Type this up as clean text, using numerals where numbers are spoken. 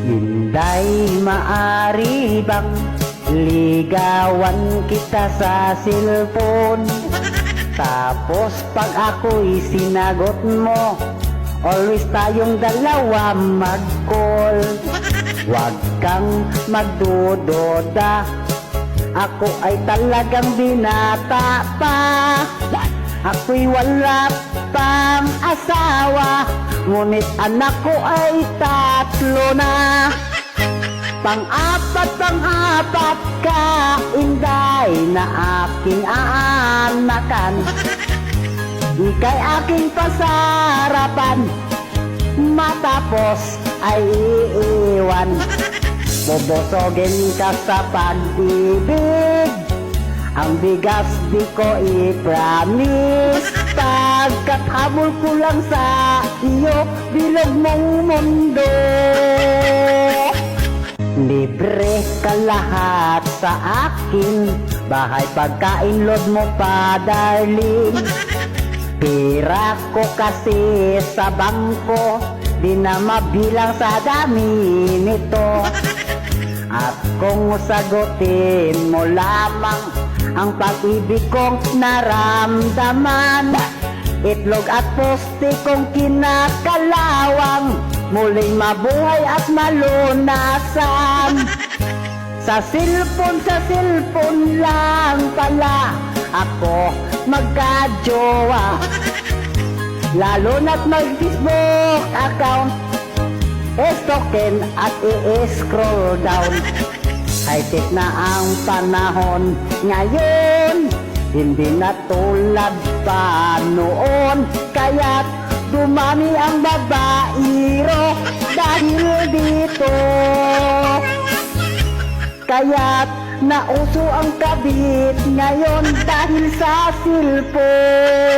Inday, maari bang ligawan kita sa cellphone? Tapos pag ako'y sinagot mo, always tayong dalawa mag-call. Huwag kang magdududa, ako ay talagang binata pa. Ako'y wala pang asawa, ngunit anak ko ay 3 na. Pang-apat ka, Inday, na aking aanakan. Ika'y aking pasarapan, matapos ay iiwan. Bobosogin ka sa pag-ibig, ang bigas di ko i-promise. Pagkathabol ko lang sa iyo, bilog mong mundo. Libre ka lahat sa akin, bahay, pagkain, load mo pa, darling. Pira ko kasi sa bangko, di na mabilang sa dami nito. At kung sagutin mo lamang ang pag-ibig kong naramdaman, itlog at poste kong kinakalawang, muling mabuhay at malunasan. Sa cellphone lang pala ako magka-jowa, lalo na't mag-Facebook account, stalkin at i-scroll down. High-tech na ang panahon ngayon, hindi na tulad pa noon. Kaya't dumami ang babaero dahil dito. Kaya't nauso ang kabit ngayon dahil sa cellphone.